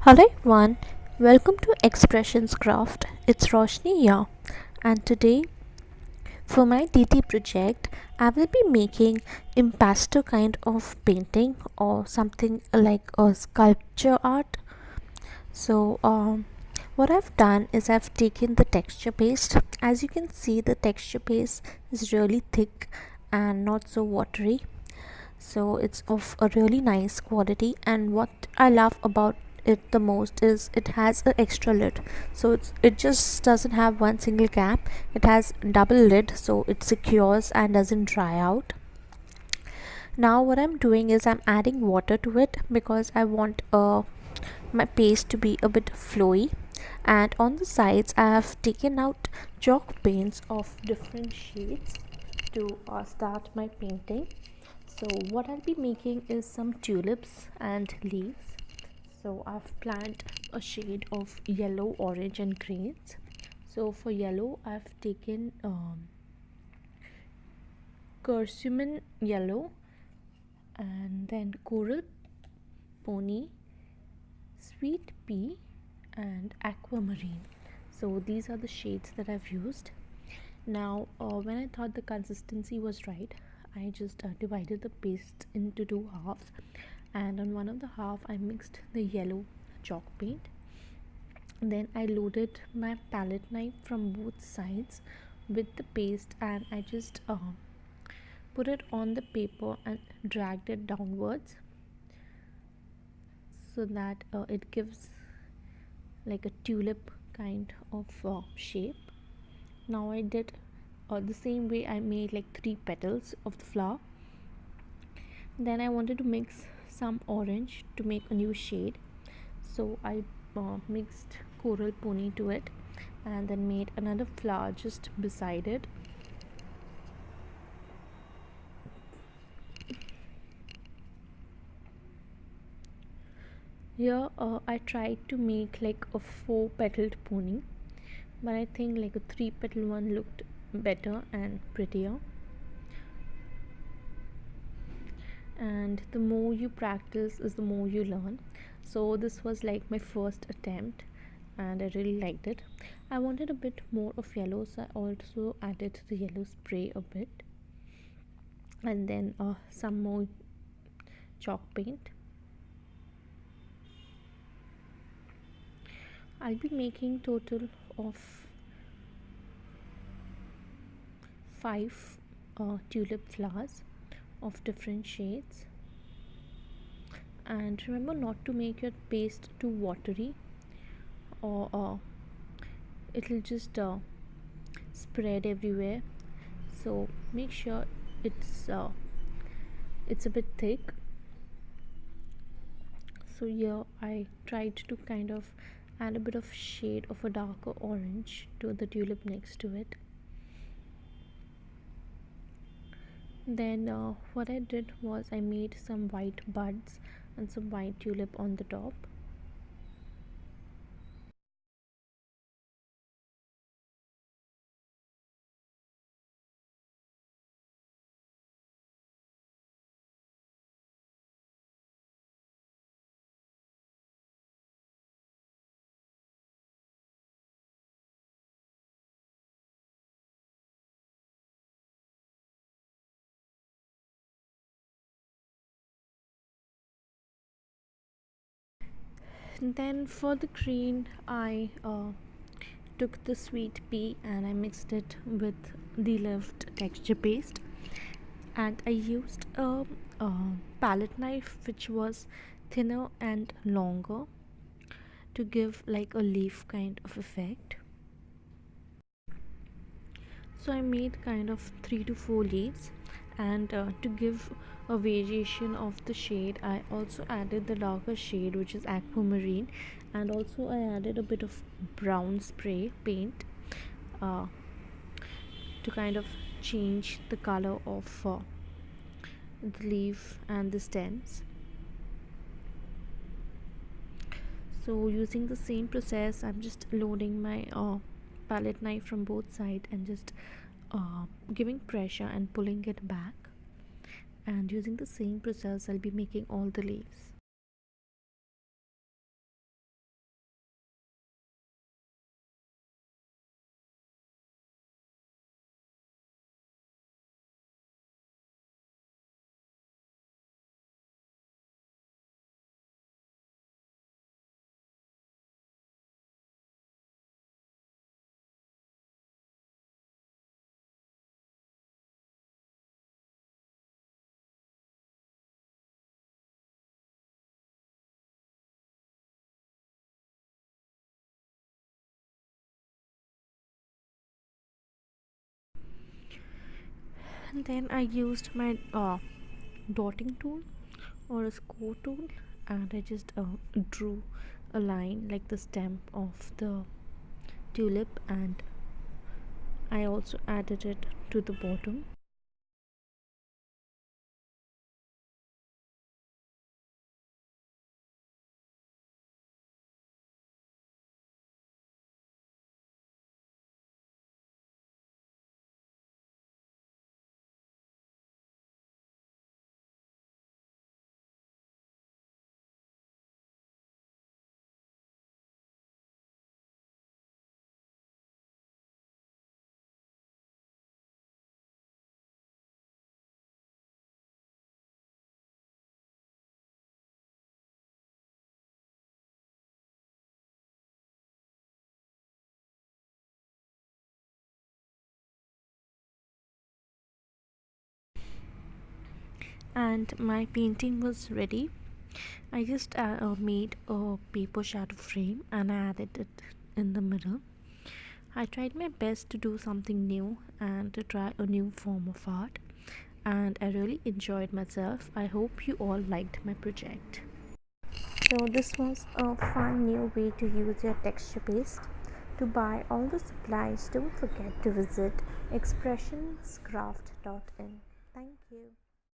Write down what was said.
Hello everyone, welcome to Expressions Craft. It's Roshni here, and today for my DT project, I will be making impasto kind of painting or something like a sculpture art. So, what I've done is I've taken the texture paste. As you can see, the texture paste is really thick and not so watery, so it's of a really nice quality. And what I love about it the most is it has an extra lid, so it just doesn't have one single cap. It has double lid, so it secures and doesn't dry out. Now what I'm doing is I'm adding water to it because I want my paste to be a bit flowy. And on the sides I have taken out chalk paints of different shades to start my painting. So what I'll be making is some tulips and leaves. So I've planned a shade of yellow, orange and greens. So for yellow I've taken curcumin yellow, and then coral pony, sweet pea and aquamarine. So these are the shades that I've used. Now when I thought the consistency was right, I just divided the paste into two halves, and on one of the half I mixed the yellow chalk paint. Then I loaded my palette knife from both sides with the paste, and I just put it on the paper and dragged it downwards so that it gives like a tulip kind of shape. Now I did the same way. I made like 3 petals of the flower. Then I wanted to mix some orange to make a new shade, so I mixed coral pony to it and then made another flower just beside it. Here I tried to make like a 4 petaled pony, but I think like a 3 petal one looked better and prettier. And the more you practice is the more you learn. So this was like my first attempt and I really liked it. I wanted a bit more of yellow, so I also added the yellow spray a bit, and then some more chalk paint. I'll be making total of 5 tulip flowers of different shades. And remember not to make your paste too watery, or it'll just spread everywhere. So make sure it's a bit thick. So here I tried to kind of add a bit of shade of a darker orange to the tulip next to it. Then what I did was I made some white buds and some white tulip on the top. Then for the green I took the sweet pea and I mixed it with the left texture paste, and I used a palette knife which was thinner and longer to give like a leaf kind of effect. So I made kind of 3 to 4 leaves, and to give a variation of the shade I also added the darker shade which is aquamarine, and also I added a bit of brown spray paint uh, to kind of change the color of the leaf and the stems. So using the same process I'm just loading my palette knife from both sides and just giving pressure and pulling it back, and using the same process I'll be making all the leaves. And then I used my dotting tool or a score tool, and I just drew a line like the stem of the tulip, and I also added it to the bottom. And my painting was ready. I just made a paper shadow frame and I added it in the middle. I tried my best to do something new and to try a new form of art, and I really enjoyed myself. I hope you all liked my project. So, this was a fun new way to use your texture paste. To buy all the supplies, don't forget to visit expressionscraft.in. Thank you.